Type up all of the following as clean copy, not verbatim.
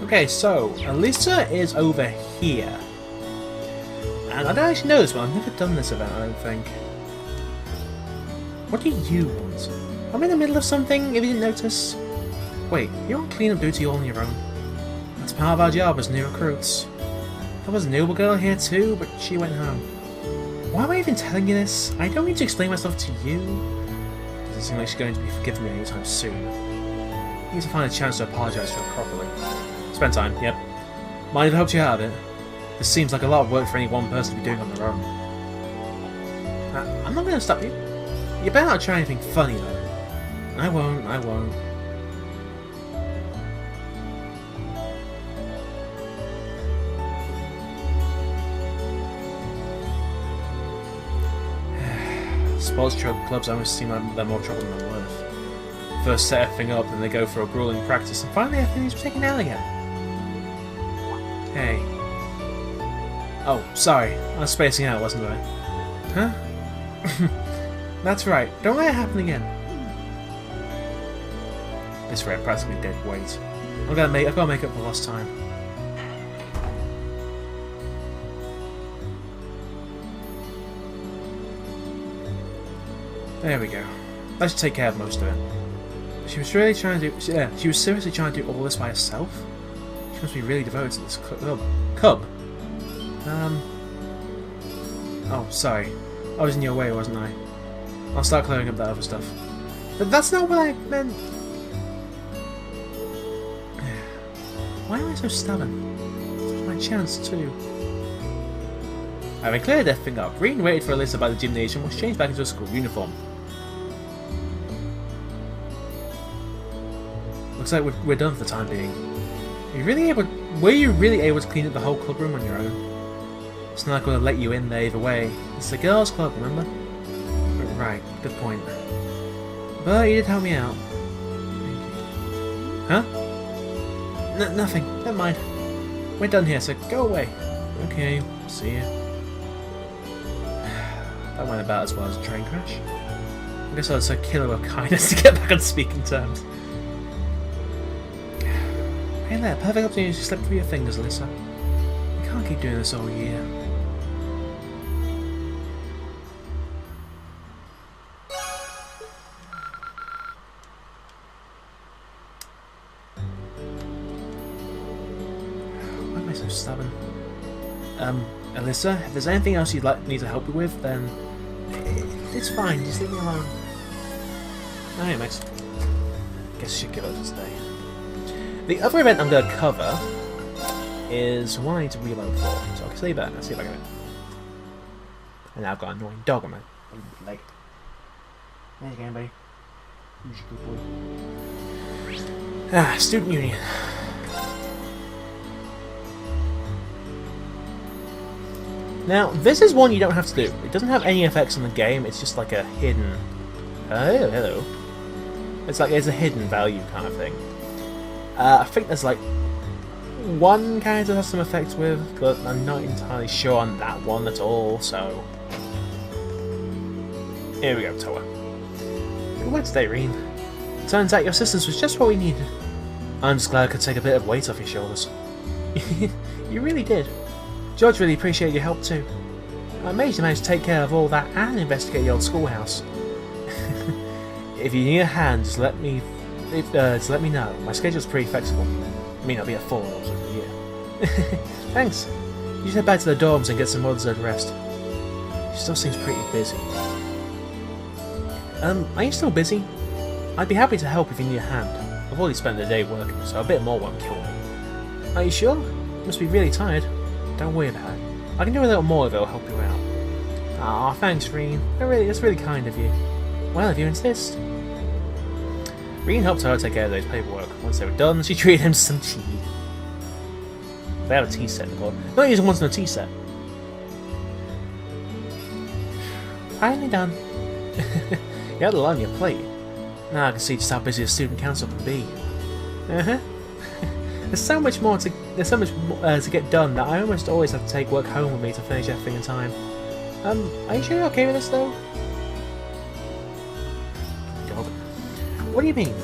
Okay, so Alyssa is over here. And I don't actually know this one. I've never done this event, I don't think. What do you want? I'm in the middle of something, if you didn't notice. Wait, you're on cleanup duty all on your own. That's part of our job as new recruits. There was a noble girl here too, but she went home. Why am I even telling you this? I don't need to explain myself to you. Doesn't seem like she's going to be forgiving me anytime soon. I need to find a chance to apologise to her properly. Spend time, yep. Might have helped you out of it. This seems like a lot of work for any one person to be doing on their own. I'm not going to stop you. You better not try anything funny though. I won't, I won't. Sports clubs almost seem like they're more trouble than they're worth. First set everything up, then they go for a grueling practice, and finally everything's taken down again. Hey. Oh, sorry. I was spacing out, wasn't I? Huh? That's right. Don't let it happen again. This rate practically dead weight. I've got to make up for lost time. There we go. That should take care of most of it. She was really trying to do. Yeah, she was seriously trying to do all this by herself. She must be really devoted to this cub. Oh, sorry. I was in your way, wasn't I? I'll start clearing up that other stuff. But that's not what I meant. Why am I so stubborn? It's my chance too. Having cleared everything up, Green waited for Alyssa by the gymnasium, was changed back into a school uniform. Looks like we're done for the time being. Were you really able to clean up the whole club room on your own? It's not like we'll let you in there either way. It's the girls' club, remember? Right, good point. But you did help me out. Huh? Nothing. Never mind. We're done here, so go away. Okay, see ya. That went about as well as a train crash. I guess I was a killer of kindness to get back on speaking terms. Hey there, perfect opportunity to slip through your fingers, Alyssa. We can't keep doing this all year. Why am I so stubborn? Alyssa, if there's anything else you'd like me to help you with, then it's fine, just leave me alone. Alright, mates. Guess I should give up for today. The other event I'm going to cover is one I need to reload for, so I can save that and see if I can. And now I've got an annoying dog on my leg. There you go, buddy. Who's your good boy? Ah, student union. Now, this is one you don't have to do. It doesn't have any effects on the game, it's just like a hidden... Oh, hello. It's like there's a hidden value kind of thing. I think there's like one character has some effects with, but I'm not entirely sure on that one at all, so... Here we go, Toa. Good work today, Reen. Turns out your assistance was just what we needed. I'm just glad I could take a bit of weight off your shoulders. You really did. George really appreciated your help too. I'm amazed you managed to take care of all that and investigate the old schoolhouse. If you need a hand, just let me know. My schedule's pretty flexible. I mean, I'll be at 4 hours a year. Thanks. You just head back to the dorms and get some well-deserved rest. She still seems pretty busy. Are you still busy? I'd be happy to help if you need a hand. I've already spent the day working, so a bit more won't kill me. Are you sure? You must be really tired. Don't worry about it. I can do a little more if it'll help you out. Aw, thanks, Reen. That's really kind of you. Well, if you insist. Reen helped her take care of those paperwork. Once they were done, she treated him to some tea. They have a tea set before. Not using once in a tea set. Finally done. You had a lot on your plate. Now I can see just how busy the student council can be. There's so much to get done that I almost always have to take work home with me to finish everything in time. Are you sure you're okay with this though? God. What do you mean?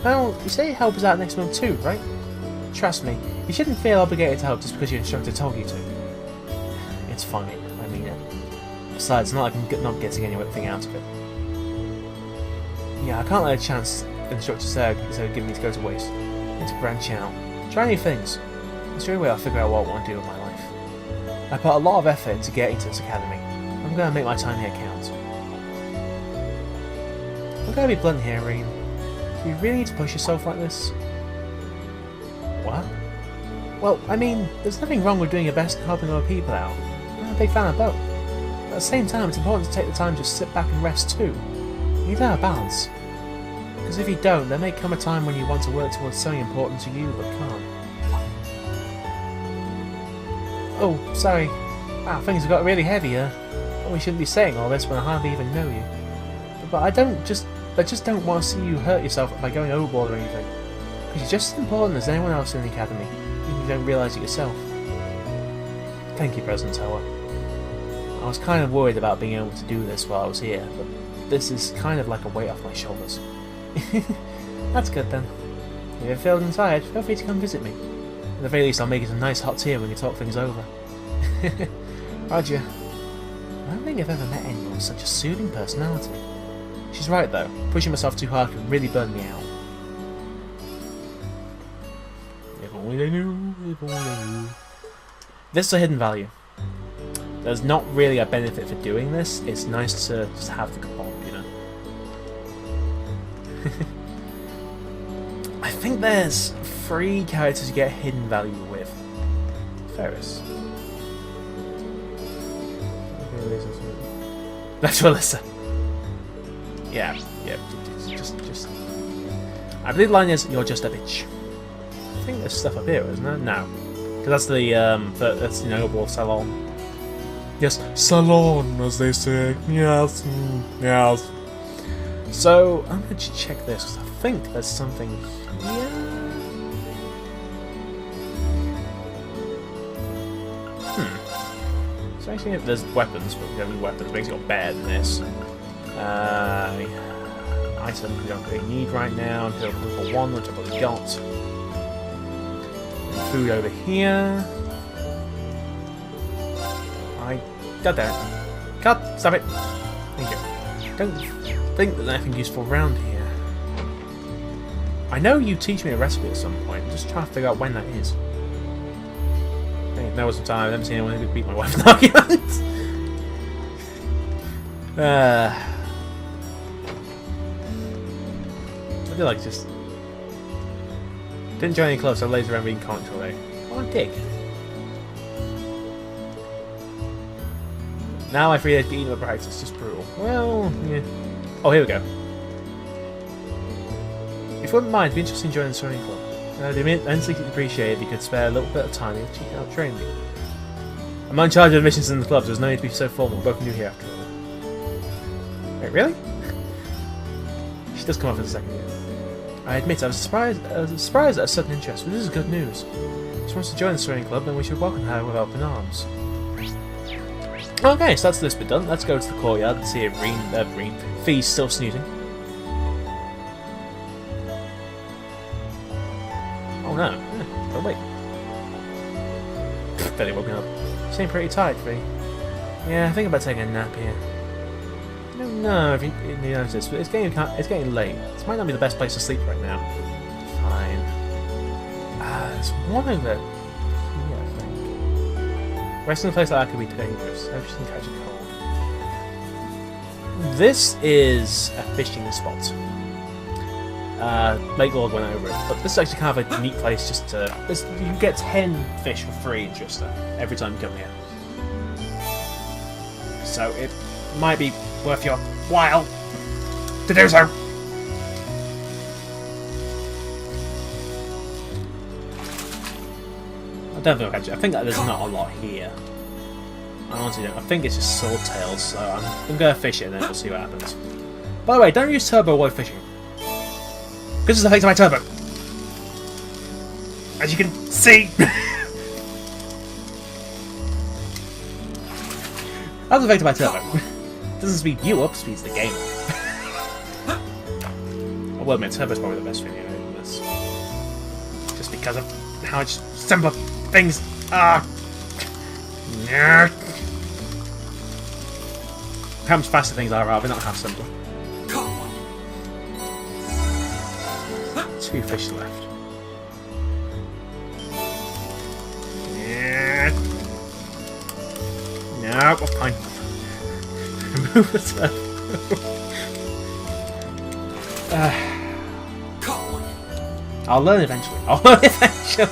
Well, you say help us out next month too, right? Trust me, you shouldn't feel obligated to help just because your instructor told you to. It's fine, I mean it. Besides, it's not like I'm not getting anything out of it. Yeah, I can't let a chance the instructor said giving me to go to waste. I need to branch out. Try new things. It's the only way I'll figure out what I want to do with my life. I put a lot of effort into getting to this academy. I'm going to make my time here count. I'm going to be blunt here, Rean. Do you really need to push yourself like this? What? Well, I mean, there's nothing wrong with doing your best and helping other people out. I'm a big fan of both. But at the same time, it's important to take the time to just sit back and rest too. You need to have a balance. Because if you don't, there may come a time when you want to work towards something important to you, but can't. Oh, sorry. Wow, things have got really heavy here. Well, we shouldn't be saying all this when I hardly even know you. But I just don't want to see you hurt yourself by going overboard or anything. Because you're just as important as anyone else in the academy, even if you don't realise it yourself. Thank you, President Tower. I was kind of worried about being able to do this while I was here, but this is kind of like a weight off my shoulders. That's good then. If you're feeling tired, feel free to come visit me. At the very least, I'll make it a nice hot tea when we talk things over. Roger. I don't think I've ever met anyone with such a soothing personality. She's right though, pushing myself too hard could really burn me out. If only they knew, if only they knew. This is a hidden value. There's not really a benefit for doing this, it's nice to just have the command, you know. I think there's 3 characters you get hidden value with. Ferris. That's Alyssa. Yeah, just. I believe the line is, "You're just a bitch." I think there's stuff up here, isn't there? No, because that's the noble salon. Yes, salon, as they say. Yes, yes. So I'm going to check this because I think there's something here. So actually, if there's weapons, but we don't need weapons. Makes it got better than this. Items we don't really need right now until level 1, which I've already got. Food over here. God damn it. Cut! Stop it! Thank you. Don't think there's anything useful around here. I know you teach me a recipe at some point. I'm just trying to figure out when that is. I think there was some time. I've never seen anyone who could beat my wife in arguments. I feel like just didn't join any clubs, so later around being commentary. Oh, dig. Now I feel like eating up practice, it's just brutal. Well, yeah. Oh, here we go. If you wouldn't mind, it'd be interesting to join the swimming club. I'd immensely appreciate if you could spare a little bit of time to check out train me. I'm in charge of admissions in the club, so there's no need to be so formal. We're both new here after all. Wait, really? She does come up in a second here. I admit, I was surprised at her sudden interest, but this is good news. If she wants to join the swimming club, then we should welcome her with open arms. Okay, so that's this bit done. Let's go to the courtyard and see if Fee's still snoozing. Oh no. Oh wait. Barely woken up. You seem pretty tired, Fee. Yeah, I think about taking a nap here. I don't know if you noticed, but it's getting late. This might not be the best place to sleep right now. Fine. There's one over here, I think. Resting in a place like that could be dangerous. I just didn't catch a cold. This is a fishing spot. Lake Lord went over it, but this is actually kind of a neat place just to... you can get 10 fish for free in Justa every time you come here. So it might be worth your while to do so. I don't think I think that there's not a lot here. I honestly don't. I think it's just swordtails, so I'm going to fish it and then we'll see what happens. By the way, don't use turbo while fishing. This is affecting my turbo. As you can see. That's affected my turbo. Doesn't speed you up, speeds the game up. Well, my turbo's probably the best thing in this. Just because because of how much simpler things are. How much faster things are, rather, not how simple. 2 fish left. No, oh, fine. Remove the turf. I'll learn eventually. I'll learn eventually.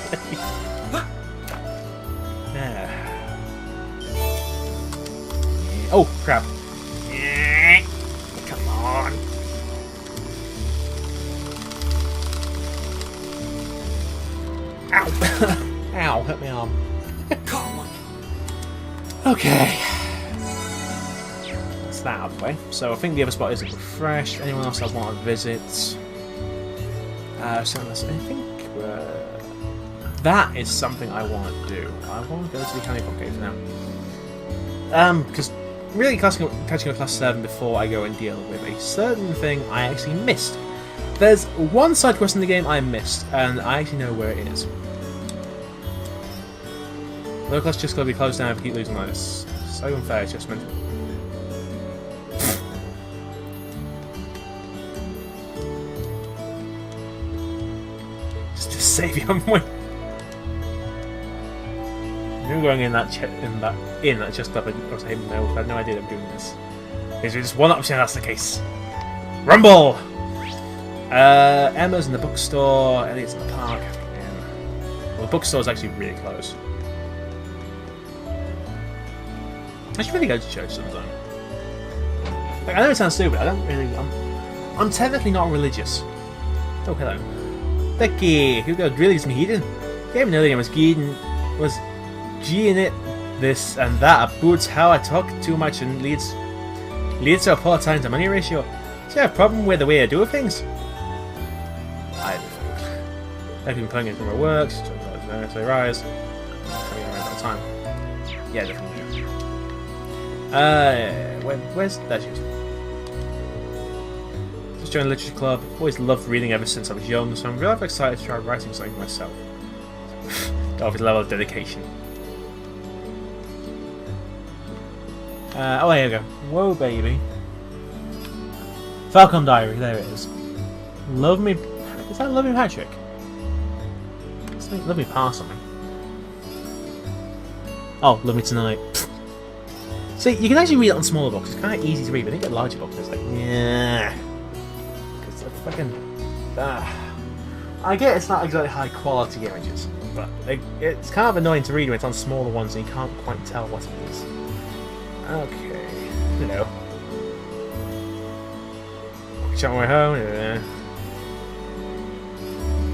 Oh, crap. Come on. Ow. Ow, hurt my arm. Okay. That's that out of the way. So I think the other spot isn't refreshed. Anyone else I want to visit? Something else. I think that is something I want to do. I want to go to the Honeypot Cave now. Because really catching up class 7 before I go and deal with a certain thing I actually missed. There's one side quest in the game I missed, and I actually know where it is. Local class just got to be closed down if I keep losing like this. So unfair, it's just mental. Just to save you, I'm waiting. I'm going in that just up. I was I had no idea that I'm doing this. There's just one option. That's the case. Rumble. Emma's in the bookstore. Elliot's in the park. Well, the bookstore is actually really close. I should really go to church sometime. Like, I know it sounds stupid. I don't really. I'm technically not religious. Oh, hello, Becky. Who got really me hidden? Game earlier was G in it, this and that about how I talk too much and leads to a poor time to money ratio. Do you have a problem with the way I do things? I have. I've been playing it from my work, so I rise. Coming around that time. Yeah, definitely. Where's that? Just joined the literature club. Always loved reading ever since I was young, so I'm really excited to try writing something myself. Got his level of dedication. Oh, there you go. Whoa, baby. Falcon Diary, there it is. Love me. Is that Love Me Patrick? It's like Love Me Pa something. Oh, Love Me Tonight. See, you can actually read it on smaller books. It's kind of easy to read, but then you get larger books, it's like, yeah. Because they're fucking. I get it's not exactly high quality images, but it's kind of annoying to read when it's on smaller ones and you can't quite tell what it is. Okay, hello. Shot my way home.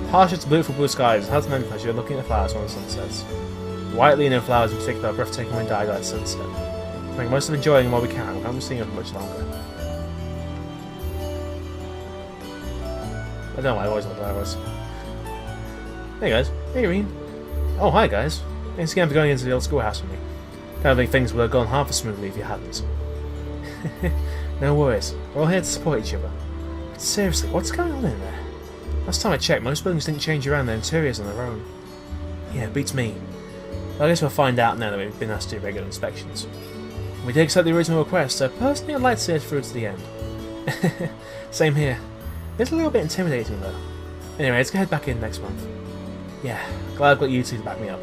Partial to beautiful blue skies. How's the pleasure looking at the flowers when the sun sets. White Lino flowers in particular are breathtaking when dyed like sunset. Make most of enjoying while we can. We haven't seen it for much longer. I don't know why I always thought that was. Hey guys, hey Irene. Oh hi guys. Thanks again for going into the old schoolhouse with me. I don't think things would have gone half as smoothly if you hadn't. No worries, we're all here to support each other. But seriously, what's going on in there? Last time I checked, most buildings didn't change around their interiors on their own. Yeah, beats me. Well, I guess we'll find out now that we've been asked to do regular inspections. We did accept the original request, so personally I'd like to see it through to the end. Same here. It's a little bit intimidating though. Anyway, let's go head back in next month. Yeah, glad I've got you two to back me up.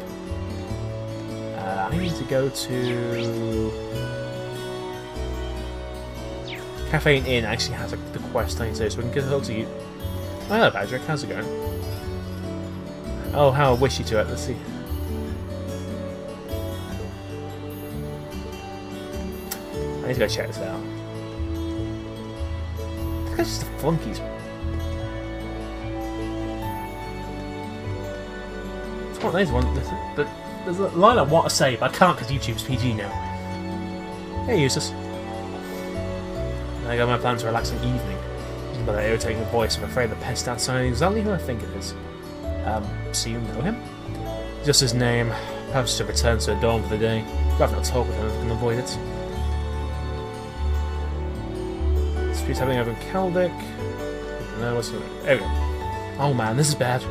I need to go to... Cafe and Inn actually has the quest I need to do, so we can get a hold to you. Oh, hello Patrick, how's it going? Oh, how I wish you to it, let's see. I need to go check this out. This guy's just a flunkies. It's one of those ones. There's a line I want to say, but I can't because YouTube's PG now. Hey, Eustace. I got my plan to relax an evening. By that irritating voice, I'm afraid the pest outside is exactly who I think it is. So you know him? Just his name. Perhaps to return to the dorm for the day. Rather not talk with him if I can avoid it. Disputes happening over in Caldic. No, what's the... There we go. Oh man, this is bad.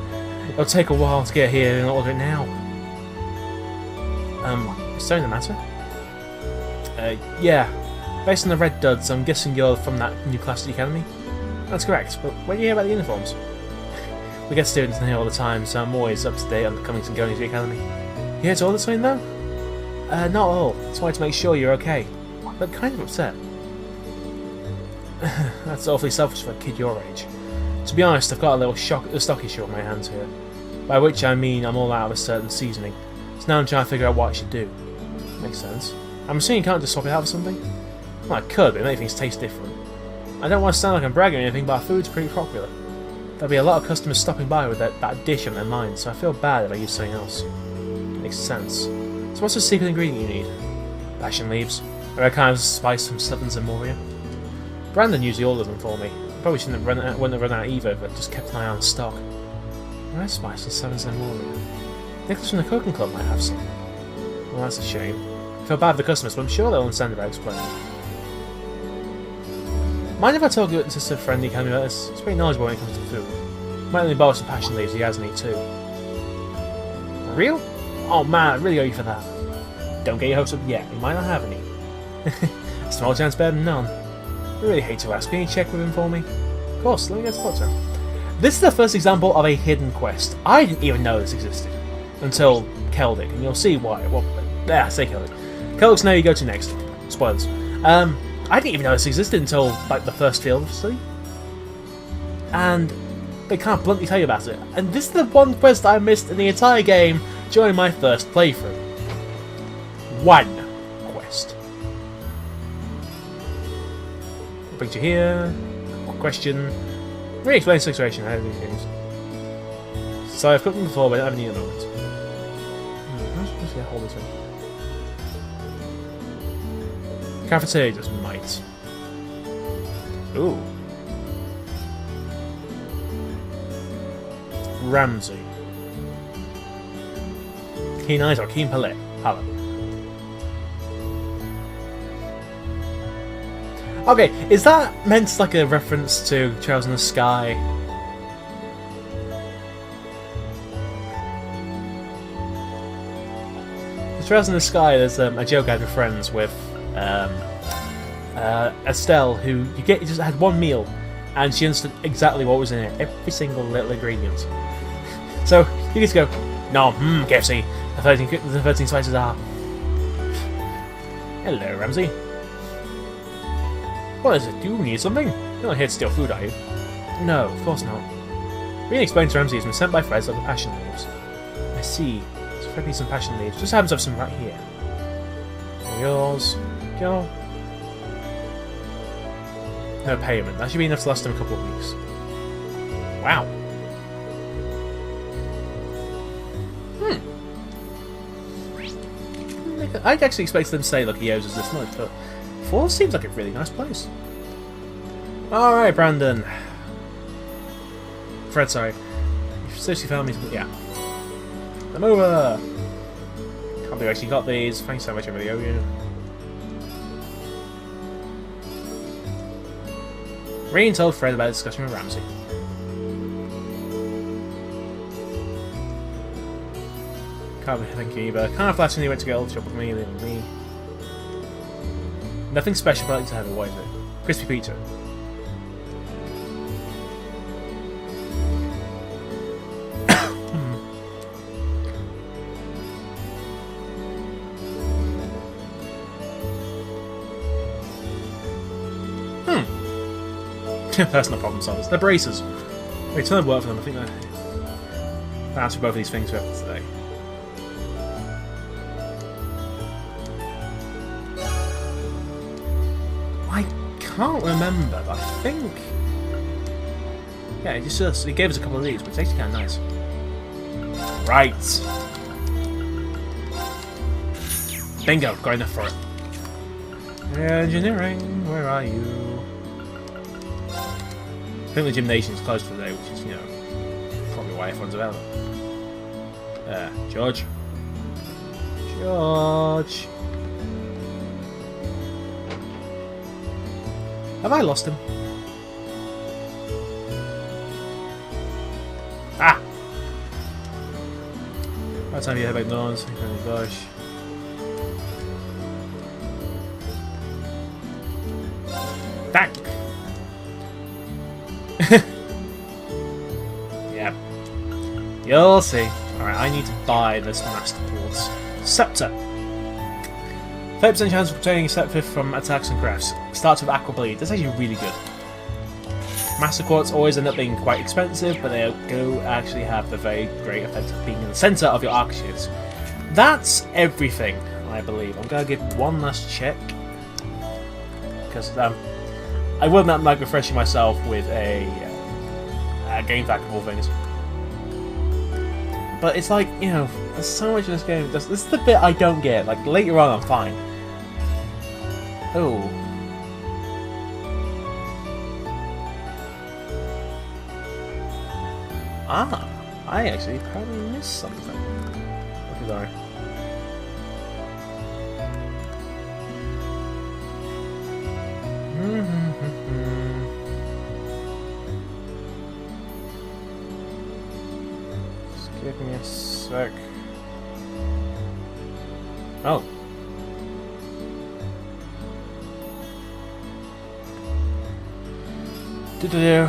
It'll take a while to get here, and I'll do it now. Is something the matter? Yeah. Based on the red duds, I'm guessing you're from that new class at the academy? That's correct, but when do you hear about the uniforms? We get students in here all the time, so I'm always up to date on the comings and goings of the academy. You here to order something though? Not all. Just wanted to make sure you're okay. But kind of upset. That's awfully selfish for a kid your age. To be honest, I've got a little stock issue on my hands here. By which I mean I'm all out of a certain seasoning. So now I'm trying to figure out what I should do. Makes sense. I'm assuming you can't just swap it out for something? Well, I could, but it makes things taste different. I don't want to sound like I'm bragging or anything, but our food's pretty popular. There'll be a lot of customers stopping by with that dish on their mind, so I feel bad if I use something else. Makes sense. So what's the secret ingredient you need? Passion leaves. Or a kind of spice from Southern Zamoria. Brandon usually orders them for me. Probably wouldn't have run out either, but just kept an eye on stock. Rare spice from Southern Zamoria. Nicholas from the cooking club might have some. Well, that's a shame. I feel bad for the customers, but I'm sure they'll understand if I explain. Mind if I talk to a friend you can about this? He's pretty knowledgeable when it comes to food. Might only borrow some passion leaves, he has me too. For real? Oh man, I really owe you for that. Don't get your hopes up yet, he might not have any. Small chance better than none. I really hate to ask, can you check with him for me? Of course, let me get spots out. This is the first example of a hidden quest. I didn't even know this existed until Keldic, and you'll see why. Well, I say Keldic. Keldic's now you go to next. Spoilers. I didn't even know this existed until like the first field of study. And they can't bluntly tell you about it. And this is the one quest I missed in the entire game during my first playthrough. One quest. Brings you here. Question. Really explain the situation. How do these games? So I've cooked them before, but I don't have any at the moment. How am I supposed to hold this in? Cafeteria just might. Ooh. Ramsey. Keen eyes or keen palate? Palate. Okay, is that meant like a reference to Trails in the Sky? The Trails in the Sky, there's a joke I had with friends with Estelle, who you just had one meal and she understood exactly what was in it, every single little ingredient. So you just go, no, KFC, the 13 spices are. Hello, Ramsey. What is it? Do you need something? You're not here to steal food, are you? No, of course not. Really explained to Ramsey has been sent by Fred like the passion leaves. I see. So Fred needs some passion leaves. Just happens to have some right here. Yours. Go. No payment. That should be enough to last him a couple of weeks. Wow. I'd actually expect them to say, look, he owes us this much, but 4 seems like a really nice place. Alright, Brandon. Fred, sorry. You've seriously found me some... Yeah. I'm over! Can't believe I actually got these. Thanks so much, I really owe you. Rain told Fred about the discussion with Ramsey. Can't thank you either. Can't flash when he went to go to shop with me than me. Nothing special, but I like to have it. What is it? Crispy pizza. Personal problem solvers. They're bracers. Wait, ton of work for them. I think they're answer both of these things we have today. I can't remember, but I think... Yeah, it gave us a couple of these, but it's actually kind of nice. Right. Bingo, got enough for it. Engineering, where are you? I think the gymnasium's closed for the day, which is, you know, probably why everyone's available. George. George. Have I lost him? Ah! By the time you head back north, oh gosh. Dang! Yep. You'll see. Alright, I need to buy this Master Quartz. Scepter! 30% chance of obtaining a scepter from attacks and crafts. Starts with Aqua Bleed. That's actually really good. Master Quartz always end up being quite expensive, but they do actually have the very great effect of being in the centre of your archetypes. That's everything, I believe. I'm going to give one last check. Because I will not like refreshing myself with a game pack of all things. But it's like, you know, there's so much in this game. This is the bit I don't get. Like, later on, I'm fine. Oh. Ah, I actually probably missed something. What did I? Just give me a sec. Oh. Do-do-do.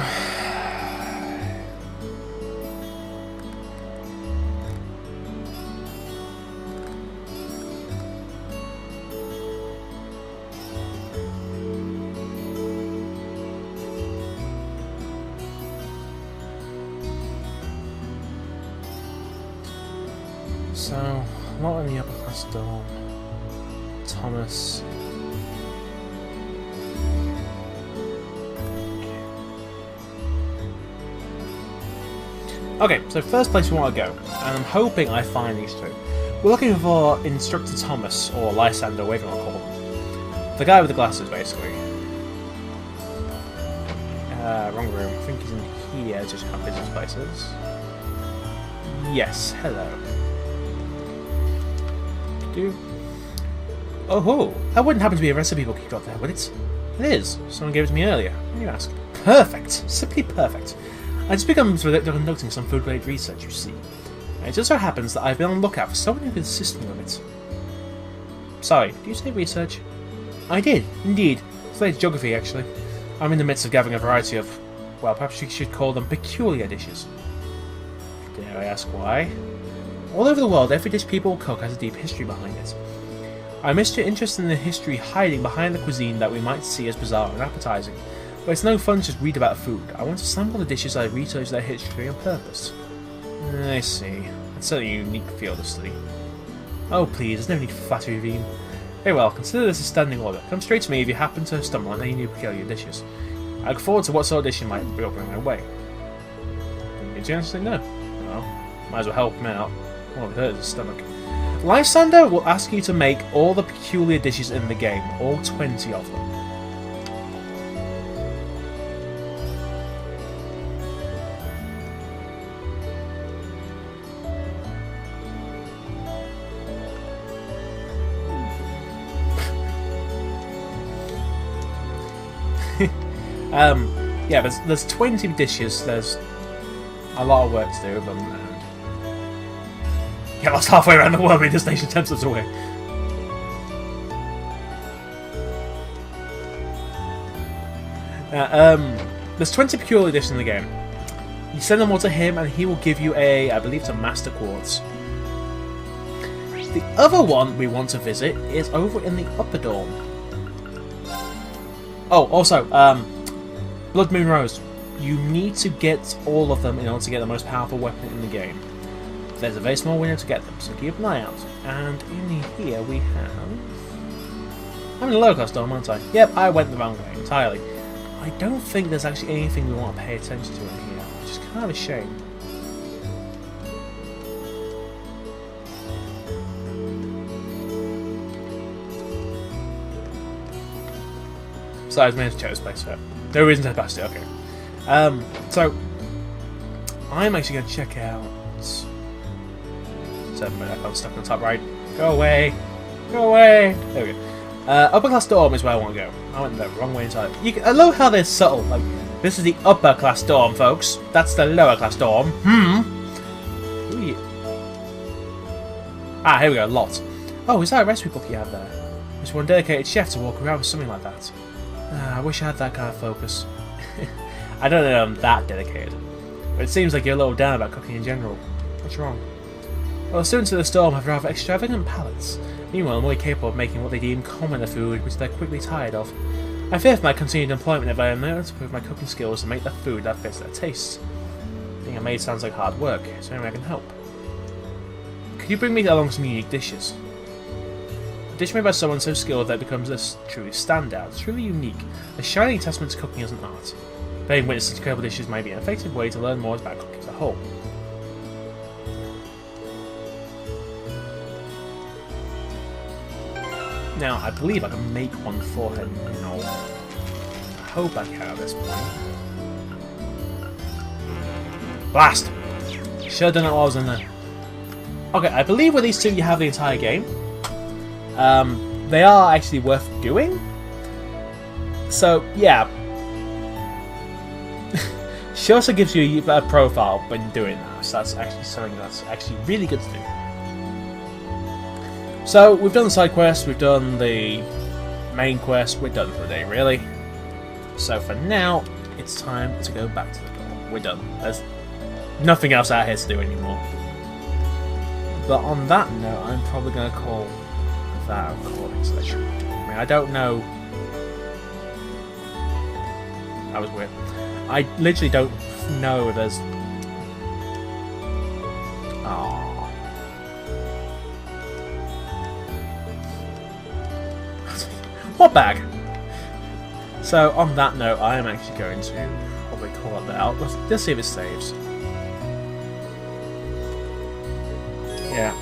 So, not in the upper class dorm. Thomas. Okay, so first place we want to go, and I'm hoping I find these two. We're looking for Instructor Thomas, or Lysander, whatever you want to call him. The guy with the glasses, basically. Wrong room. I think he's in here, just have business places. Yes, hello. Oh ho! That wouldn't happen to be a recipe book you got there, would it? It is. Someone gave it to me earlier. What do you ask? Perfect! Simply perfect. I just begun conducting some food-related research, you see. And it just so happens that I've been on the lookout for someone who can assist me with it. Sorry, did you say research? I did, indeed. Studied geography, actually. I'm in the midst of gathering a variety of, well, perhaps you should call them peculiar dishes. Dare I ask why? All over the world, every dish people cook has a deep history behind it. I'm interested in the history hiding behind the cuisine that we might see as bizarre and appetizing. But it's no fun to just read about food. I want to sample the dishes I research their history on purpose. I see. That's certainly a unique field of study. Oh please, there's no need for flattery, Veen. Very well, consider this a standing order. Come straight to me if you happen to stumble on any new peculiar dishes. I look forward to what sort of dish you might bring my way. Did you honestly know? Well, might as well help him out. All it hurts his stomach. Lysander will ask you to make all the peculiar dishes in the game, all 20 of them. Yeah, there's 20 dishes, there's a lot of work to do with them, and get lost halfway around the world with the station 10 steps away. There's 20 peculiar dishes in the game. You send them all to him and he will give you I believe it's a Master Quartz. The other one we want to visit is over in the Upper Dorm. Oh, also, Blood Moon Rose. You need to get all of them in order to get the most powerful weapon in the game. There's a very small window to get them, so keep an eye out. And in here we have... I'm in the lower class dorm, aren't I? Yep, I went the wrong way entirely. I don't think there's actually anything we want to pay attention to in here, which is kind of a shame. Besides, managed to check this place out. No reason to head past it, okay. So, I'm actually going to check out... I'm stuck on the top right. Go away! Go away! There we go. Upper class dorm is where I want to go. I went the wrong way entirely. I love how they're subtle. Like, this is the upper class dorm, folks. That's the lower class dorm. Ah, here we go, lot. Oh, is that a recipe book you have there? Just one dedicated chef to walk around with something like that. Ah, I wish I had that kind of focus. I don't know I'm that dedicated, but it seems like you're a little down about cooking in general. What's wrong? Well, the students of the storm have rather extravagant palates. Meanwhile, I'm only capable of making what they deem commoner food, which they're quickly tired of. I fear for my continued employment if I am able to prove my cooking skills and make the food that fits their tastes. Being a maid sounds like hard work, so anyway I can help. Could you bring me along some unique dishes? A dish made by someone so skilled that it becomes a truly standout, truly unique, a shining testament to cooking as an art. Bearing witness to incredible dishes might be an effective way to learn more about cooking as a whole. Now, I believe I can make one for her now. I hope I can at this point. Blast! Should have done it while I was in there. Okay, I believe with these two you have the entire game. They are actually worth doing. So, yeah. She also gives you a profile when doing that, so that's actually something that's actually really good to do. So, we've done the side quest, we've done the main quest, we're done for the day, really. So for now, it's time to go back to the door. We're done. There's nothing else out here to do anymore. But on that note, I'm probably going to call that a recording session. I mean, I don't know... That was weird. I literally don't know if there's... Aww. What bag? So on that note, I am actually going to probably call it out. Let's see if it saves. Yeah.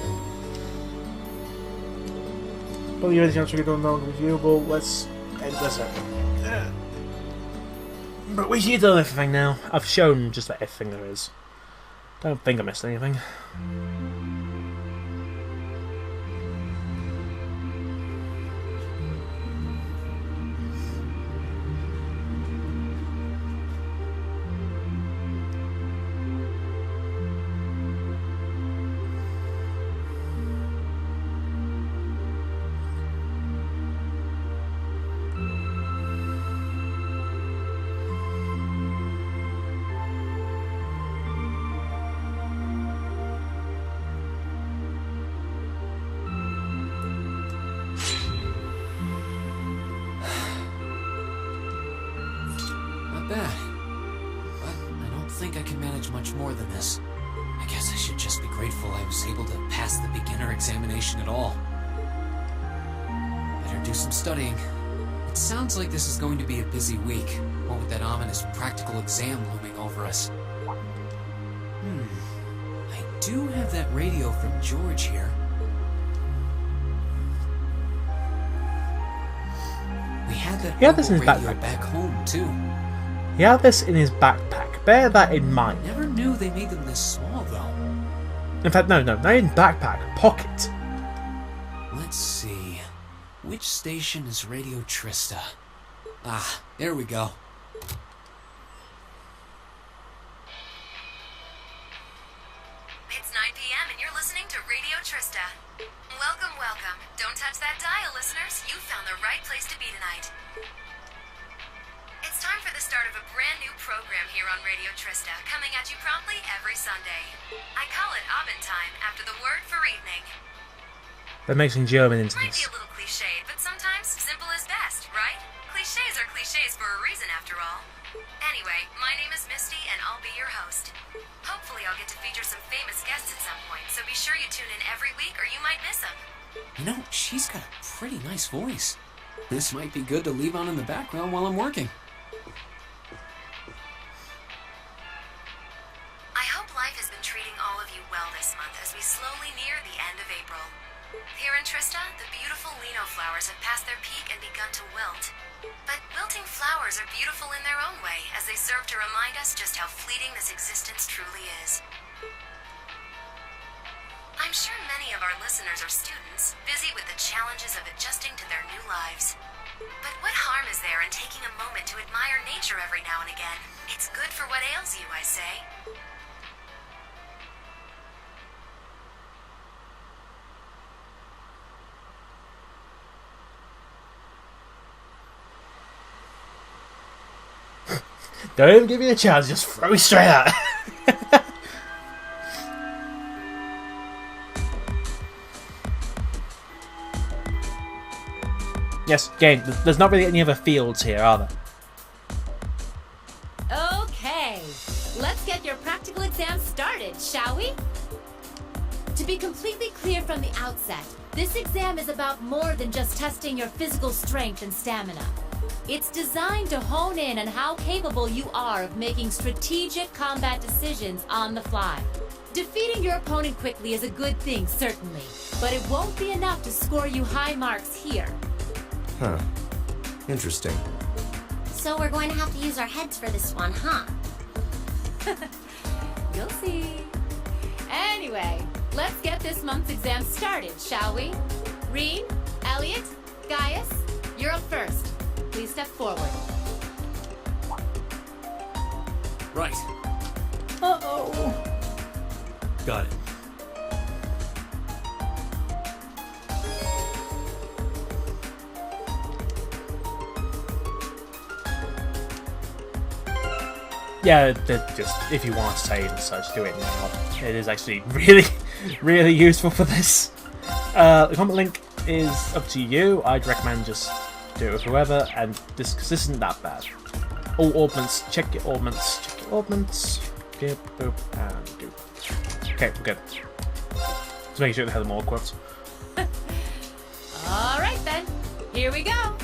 Well, you anything else we don't know reviewable? Let's end this up. But we should do everything now. I've shown just about everything there is. Don't think I missed anything. Bad, but I don't think I can manage much more than this. I guess I should just be grateful I was able to pass the beginner examination at all. Better do some studying. It sounds like this is going to be a busy week, what with that ominous practical exam looming over us. I do have that radio from George here. We had that this in his radio backpack. back home, too. He had this in his backpack. Bear that in mind. Never knew they made them this small, though. In fact, no, not in backpack. Pocket. Let's see. Which station is Radio Trista? Ah, there we go. It's 9 p.m. and you're listening to Radio Trista. Welcome, welcome. Don't touch that dial, listeners. You found the right place to be tonight. It's time for the start of a brand new program here on Radio Trista, coming at you promptly every Sunday. I call it Abend time, after the word for evening. They're mixing German into Might be this. a little cliched, but sometimes simple is best, right? Cliches are cliches for a reason, after all. Anyway, my name is Misty, and I'll be your host. Hopefully I'll get to feature some famous guests at some point, so be sure you tune in every week or you might miss them. You know, she's got a pretty nice voice. This might be good to leave on in the background while I'm working. I hope life has been treating all of you well this month as we slowly near the end of April. Here in Trista, the beautiful lino flowers have passed their peak and begun to wilt. But wilting flowers are beautiful in their own way, as they serve to remind us just how fleeting this existence truly is. I'm sure many of our listeners are students, busy with the challenges of adjusting to their new lives. But what harm is there in taking a moment to admire nature every now and again? It's good for what ails you, I say. Don't even give me a chance, just throw me straight out. Yes, game, there's not really any other fields here, are there? Okay, let's get your practical exam started, shall we? To be completely clear from the outset, this exam is about more than just testing your physical strength and stamina. It's designed to hone in on how capable you are of making strategic combat decisions on the fly. Defeating your opponent quickly is a good thing, certainly, but it won't be enough to score you high marks here. Huh. Interesting. So we're going to have to use our heads for this one, huh? You'll see. Anyway, let's get this month's exam started, shall we? Reed, Elliot, Gaius, you're up first. Please step forward. Right. Uh-oh. Got it. Yeah, just if you want to save and such, do it now. It is actually really, really useful for this. The comment link is up to you. I'd recommend just do it with whoever, and this cause this isn't that bad. All augments, check your augments, Yep, boop, and do. Okay, we're good. Just making sure they have them all equipped. All right then, here we go.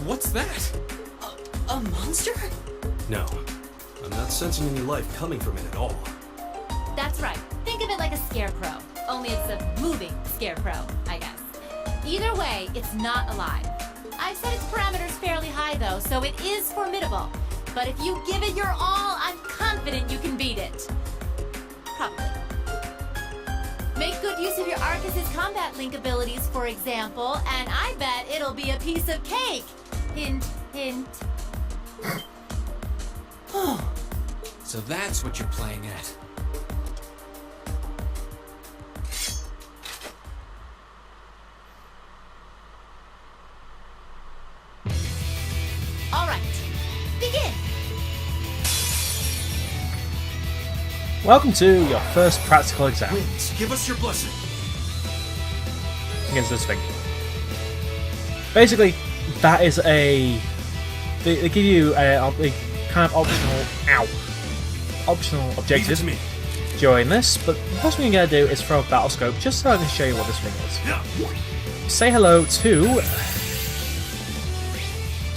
What's that? A monster? No. I'm not sensing any life coming from it at all. That's right. Think of it like a scarecrow. Only it's a moving scarecrow, I guess. Either way, it's not alive. I've set its parameters fairly high though, so it is formidable. But if you give it your all, I'm confident you can beat it. Probably. Make good use of your Arcus's combat link abilities, for example, and I bet it'll be a piece of cake. Hint, hint. So that's what you're playing at. All right, begin. Welcome to your first practical exam Winds, give us your blessing. against this thing. Basically, that is a. They give you a kind of optional Leave it objective to me. during this, but the first thing you're gonna do is throw a battle scope just so I can show you what this thing is. Say hello to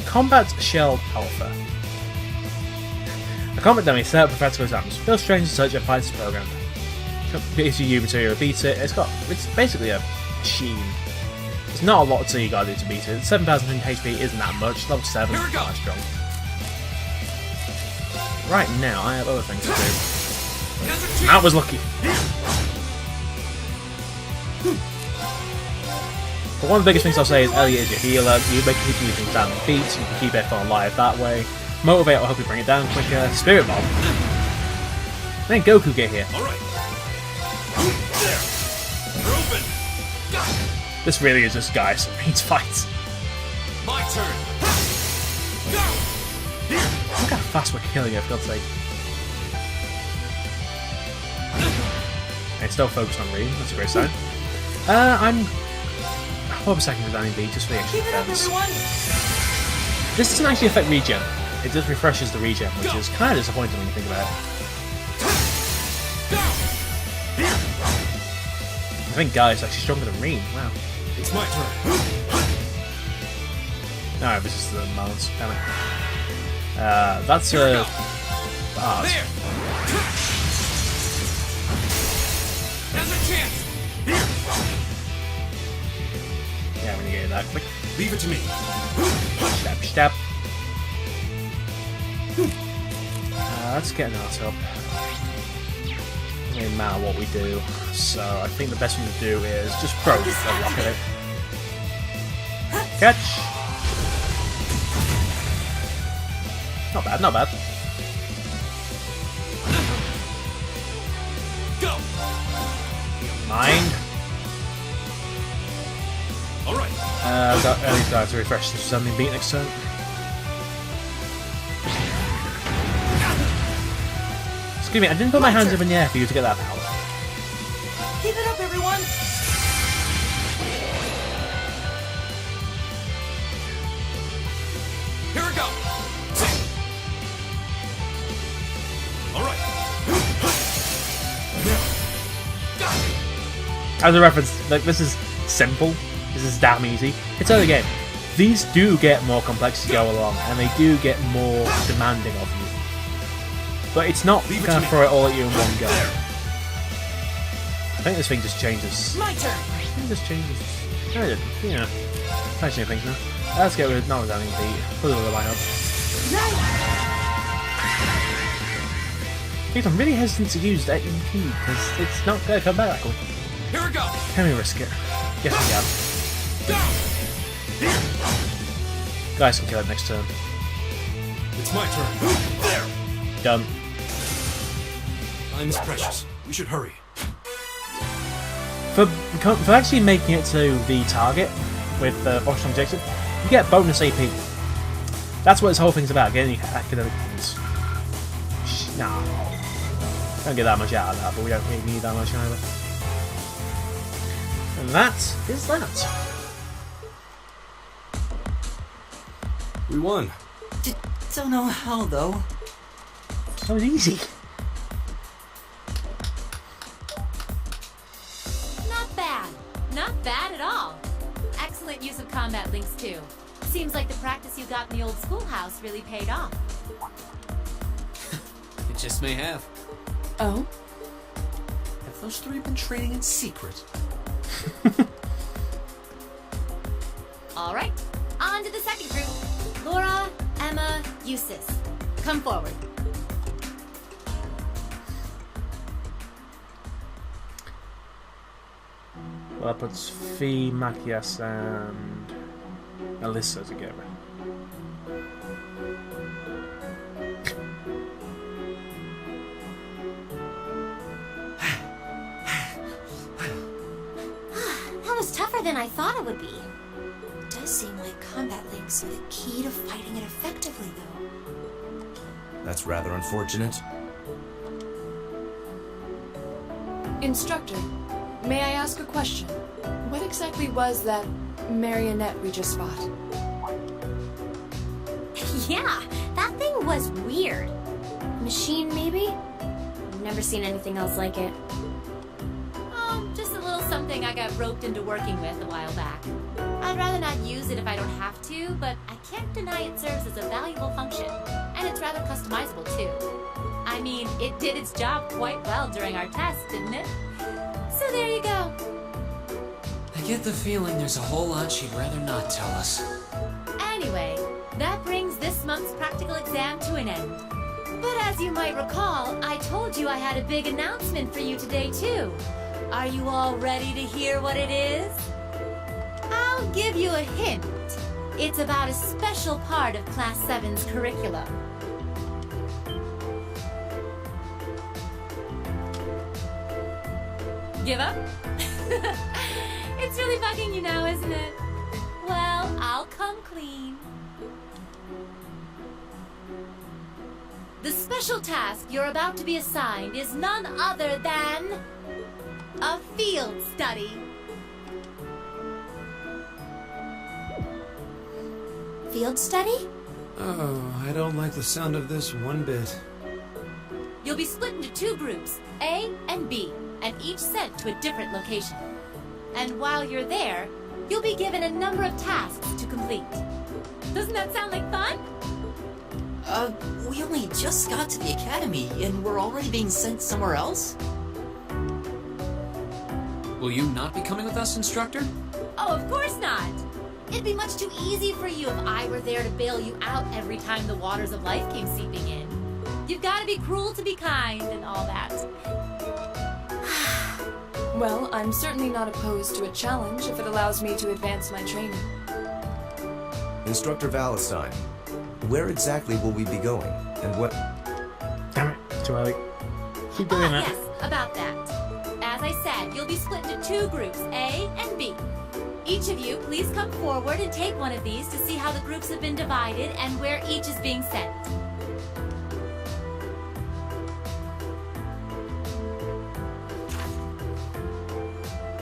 Combat Shell Alpha. A combat dummy set up for practical exams. Feels strange and such a fights program. If you material beat it, it's basically a machine. There's not a lot you gotta do to beat it. 7,000 HP isn't that much. Level 7 Here we is go. quite strong. Right now, I have other things to do. That was lucky. But one of the biggest things I'll say is Elliot is your healer. You make keeping things down and beat, you can keep everyone alive that way. Motivate will help you bring it down quicker. Spirit Bomb. Then Goku get here. All right. There. You're open. This really is just guys and Reed's fight. My turn. Look how fast we're killing it, for God's sake. Okay, still focused on Reed, that's a great sign. I'm half a second with Danny B, just for the extra defense. This doesn't actually affect regen. It just refreshes the regen, which is kind of disappointing when you think about it. I think Guy's actually stronger than Reed, wow. It's my turn. No, this is the balance, damn it. That's a... Ah, There! Now's a chance! yeah, when you get that quick. Leave it to me. Stab, stab. Let's get an art up. It doesn't matter what we do, so I think the best thing to do is just throw a rock at it. Catch! Not bad, not bad. Mind. Alright. I've got early start to refresh this something beat next turn. Excuse me, I didn't put my hands up in the air for you to get that power. Keep it up, everyone! Here we go! Alright. As a reference, like, this is simple. This is damn easy. It's early game. These do get more complex as you go along, and they do get more demanding of you. But it's not going to throw it all at you in one go. I think this thing just changes. My turn! I think this changes. No, it didn't. Yeah. Nice new things now. Let's get rid of not having beat. Put it all the way up. Dude, I'm really hesitant to use that EP because it's not going to come back that quick. Here we go! Can we risk it? Yes, we can. Guys can kill it next turn. It's my turn. There! Done. Time is precious. We should hurry. For actually making it to the target with the optional objective, you get bonus AP. That's what this whole thing's about, getting academic points. No. Don't get that much out of that, but we don't really need that much either. And that is that. We won. Don't know how, though. That was easy. Not bad. Not bad at all. Excellent use of combat links, too. Seems like the practice you got in the old schoolhouse really paid off. It just may have. Oh? Have those three been trading in secret? All right, on to the second group. Laura, Emma, Eustace. Come forward. Well, that puts Fee, Matthias, and Alyssa together. That was tougher than I thought it would be. It does seem like combat links are the key to fighting it effectively, though. That's rather unfortunate. Instructor, may I ask a question? What exactly was that marionette we just fought? Yeah, that thing was weird. Machine, maybe? I've never seen anything else like it. Oh, just a little something I got roped into working with a while back. I'd rather not use it if I don't have to, but I can't deny it serves as a valuable function. And it's rather customizable, too. I mean, it did its job quite well during our test, didn't it? So there you go. I get the feeling there's a whole lot she'd rather not tell us. Anyway, that brings this month's practical exam to an end. But as you might recall, I told you I had a big announcement for you today, too. Are you all ready to hear what it is? I'll give you a hint. It's about a special part of Class 7's curriculum. Give up? It's really bugging you now, isn't it? Well, I'll come clean. The special task you're about to be assigned is none other than a field study. Field study? Oh, I don't like the sound of this one bit. You'll be split into two groups, A and B, and each sent to a different location. And while you're there, you'll be given a number of tasks to complete. Doesn't that sound like fun? We only just got to the academy, and we're already being sent somewhere else? Will you not be coming with us, instructor? Oh, of course not. It'd be much too easy for you if I were there to bail you out every time the waters of life came seeping in. You've got to be cruel to be kind and all that. Well, I'm certainly not opposed to a challenge if it allows me to advance my training. Instructor Valentine, where exactly will we be going, and what... Damn it, it's too early. Keep doing that. Yes, about that. As as I said, you'll be split into 2 groups, A and B. Each of you, please come forward and take one of these to see how the groups have been divided and where each is being sent.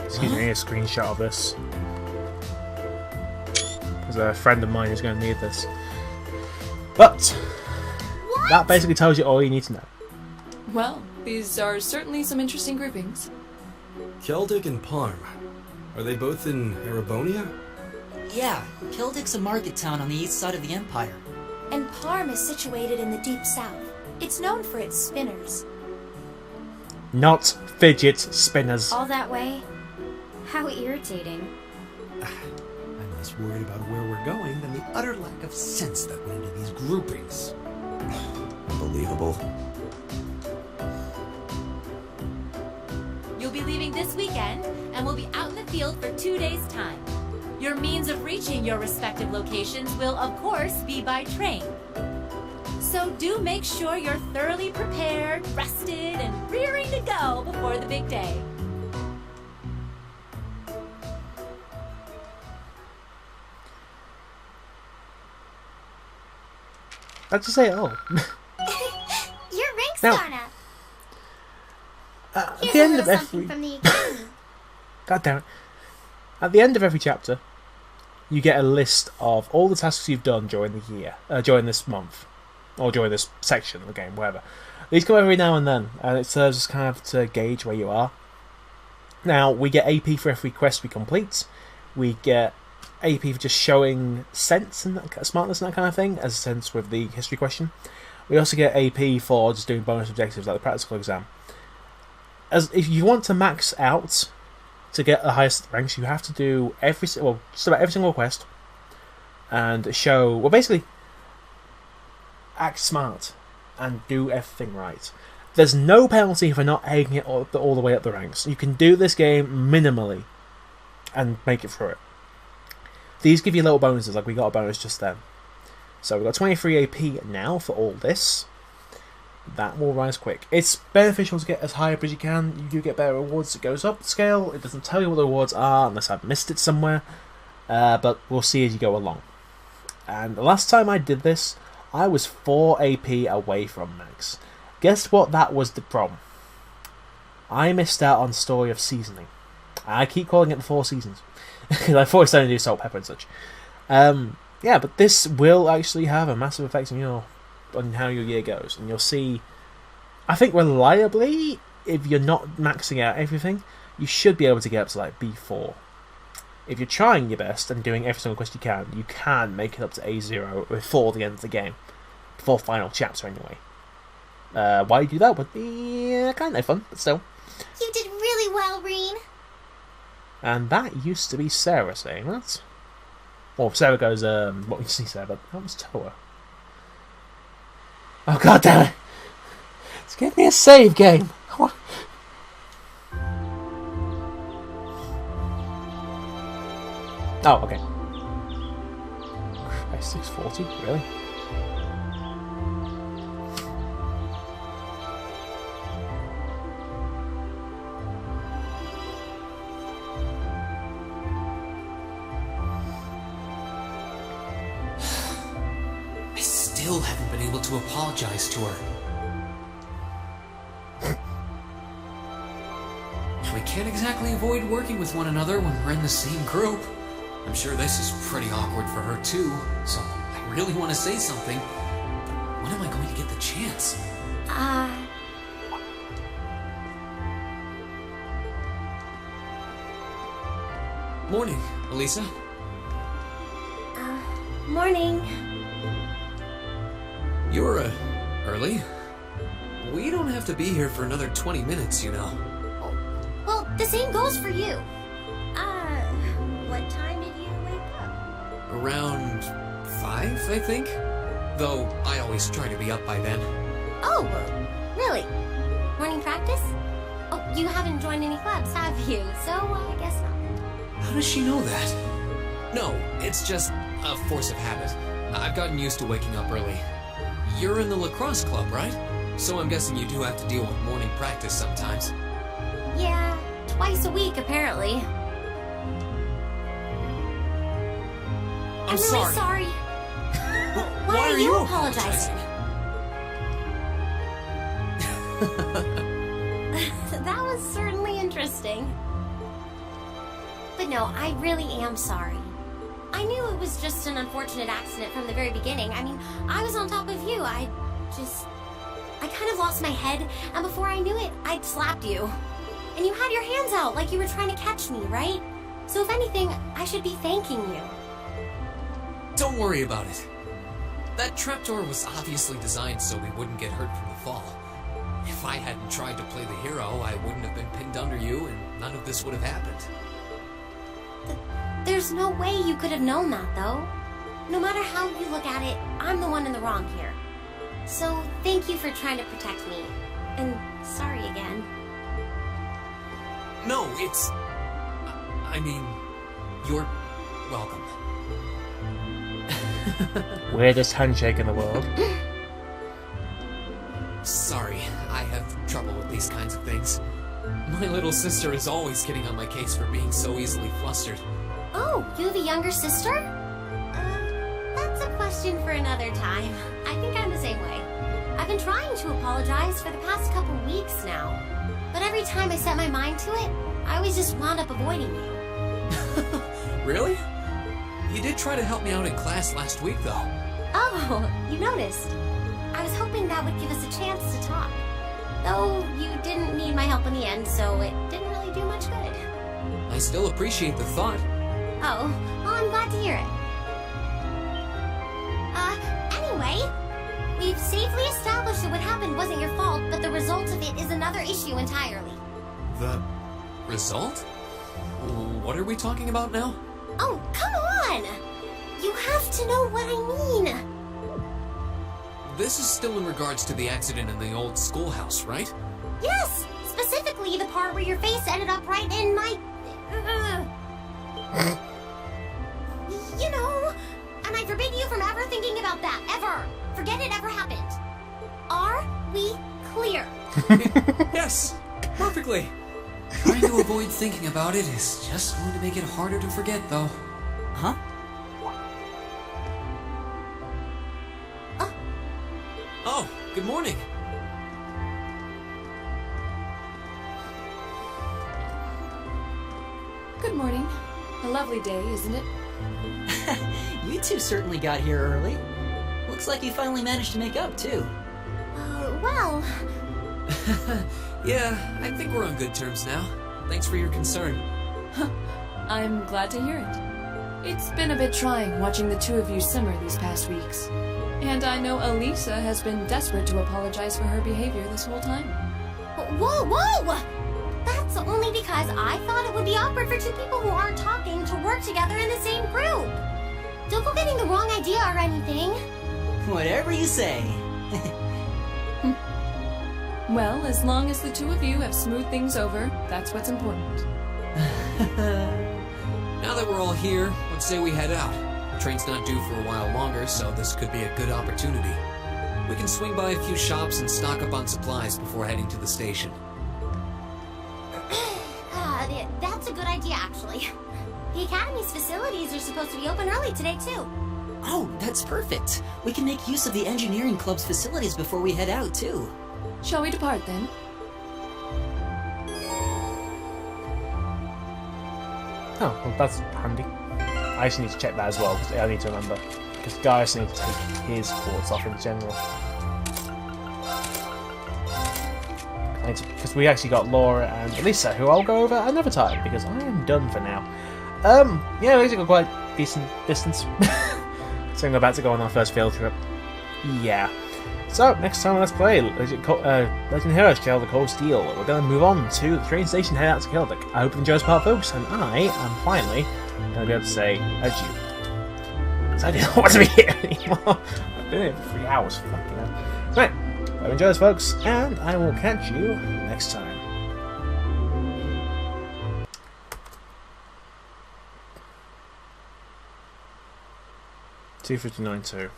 Excuse me, I need a screenshot of this. Because a friend of mine is going to need this. But that basically tells you all you need to know. Well, these are certainly some interesting groupings. Celtic and Parm. Are they both in Erebonia? Yeah, Keldic's a market town on the east side of the Empire. And Parm is situated in the deep south. It's known for its spinners. Not fidget spinners. All that way? How irritating. I'm less worried about where we're going than the utter lack of sense that went into these groupings. Unbelievable. You'll be leaving this weekend, and we'll be out in the field for 2 days' time. Your means of reaching your respective locations will, of course, be by train. So do make sure you're thoroughly prepared, rested, and rearing to go before the big day. Let's just say it all. Your rank's Now- gone up. At Here's the a end of little something every... from the academy. God damn it. At the end of every chapter, you get a list of all the tasks you've done during the year, during this month, or during this section of the game, whatever. These come every now and then, and it serves as kind of to gauge where you are. Now, we get AP for every quest we complete. We get AP for just showing sense and that, smartness and that kind of thing, as sense with the history question. We also get AP for just doing bonus objectives like the practical exam. As if you want to max out to get the highest ranks, you have to do just about every single quest and show, well, basically act smart and do everything right. There's no penalty for not egging it all the way up the ranks. You can do this game minimally and make it through it. These give you little bonuses, like we got a bonus just then. So we've got 23 AP now for all this. That will rise quick. It's beneficial to get as high up as you can. You do get better rewards as it goes up the scale. It doesn't tell you what the rewards are unless I've missed it somewhere. But we'll see as you go along. And the last time I did this, I was 4 AP away from max. Guess what that was the problem? I missed out on Story of Seasoning. I keep calling it the 4 seasons. Because I thought it was starting to do salt, pepper and such. Yeah, but this will actually have a massive effect on how your year goes. And you'll see, I think reliably, if you're not maxing out everything, you should be able to get up to like B4. If you're trying your best and doing every single quest you can make it up to A0 before the end of the game. Before final chapter, anyway. Why you do that would be kind of fun, but still. You did really well, Reen. And that used to be Sarah saying that. Well, Sarah goes, what you see, Sarah, but that was Toa. Oh, god damn it! It's give me a save game! What? Oh, okay. 640? Really? Still haven't been able to apologize to her. We can't exactly avoid working with one another when we're in the same group. I'm sure this is pretty awkward for her too, so I really want to say something. But when am I going to get the chance? Morning, Elisa. Morning. You're, early. We don't have to be here for another 20 minutes, you know. Well, the same goes for you. What time did you wake up? Around 5, I think? Though I always try to be up by then. Oh, really? Morning practice? Oh, you haven't joined any clubs, have you? So, I guess not. How does she know that? No, it's just a force of habit. I've gotten used to waking up early. You're in the lacrosse club, right? So I'm guessing you do have to deal with morning practice sometimes. Yeah, twice a week, apparently. I'm really sorry. sorry. Why are you apologizing? That was certainly interesting. But no, I really am sorry. I knew it was just an unfortunate accident from the very beginning. I mean, I was on top of you. I kind of lost my head, and before I knew it, I'd slapped you. And you had your hands out like you were trying to catch me, right? So if anything, I should be thanking you. Don't worry about it. That trapdoor was obviously designed so we wouldn't get hurt from the fall. If I hadn't tried to play the hero, I wouldn't have been pinned under you, and none of this would have happened. There's no way you could have known that, though. No matter how you look at it, I'm the one in the wrong here. So, thank you for trying to protect me. And sorry again. No, it's... I mean, you're welcome. Weirdest handshake in the world. Sorry, I have trouble with these kinds of things. My little sister is always getting on my case for being so easily flustered. Oh, you have a younger sister? That's a question for another time. I think I'm the same way. I've been trying to apologize for the past couple weeks now. But every time I set my mind to it, I always just wound up avoiding you. Really? You did try to help me out in class last week, though. Oh, you noticed. I was hoping that would give us a chance to talk. Though you didn't need my help in the end, so it didn't really do much good. I still appreciate the thought. Oh, well, I'm glad to hear it. Anyway, we've safely established that what happened wasn't your fault, but the result of it is another issue entirely. The result? What are we talking about now? Oh, come on! You have to know what I mean. This is still in regards to the accident in the old schoolhouse, right? Yes, specifically the part where your face ended up right in my... You know, and I forbid you from ever thinking about that, ever. Forget it ever happened. Are we clear? Yes, perfectly. Trying to avoid thinking about it is just going to make it harder to forget, though. Huh? Oh, good morning. Good morning. A lovely day, isn't it? You two certainly got here early. Looks like you finally managed to make up, too. Well... Yeah, I think we're on good terms now. Thanks for your concern. I'm glad to hear it. It's been a bit trying watching the two of you simmer these past weeks. And I know Elisa has been desperate to apologize for her behavior this whole time. Whoa, whoa! That's only because I thought it would be awkward for two people who aren't talking to work together in the same group. Don't go getting the wrong idea or anything. Whatever you say. Well, as long as the two of you have smoothed things over, that's what's important. Now that we're all here, let's say we head out. The train's not due for a while longer, so this could be a good opportunity. We can swing by a few shops and stock up on supplies before heading to the station. That's a good idea, actually. The Academy's facilities are supposed to be open early today, too. Oh, that's perfect. We can make use of the engineering club's facilities before we head out, too. Shall we depart, then? Oh, well, that's handy. I just need to check that as well, because I need to remember. Because Gaius needs to take his quartz off in general. Because we actually got Laura and Elisa, who I'll go over another time, because I am done for now. Yeah, we actually got quite decent distance. So we're about to go on our first field trip. Yeah. So, next time let's play Legend Heroes Trail of the Cold Steel. We're going to move on to the train station, head out to Celtic. I hope you enjoy this part, folks, and I am finally going to be able to say adieu. Because I don't want to be here anymore. I've been here for 3 hours. Fucking hell. Right, hope you enjoy this, folks, and I will catch you next time. $259.2.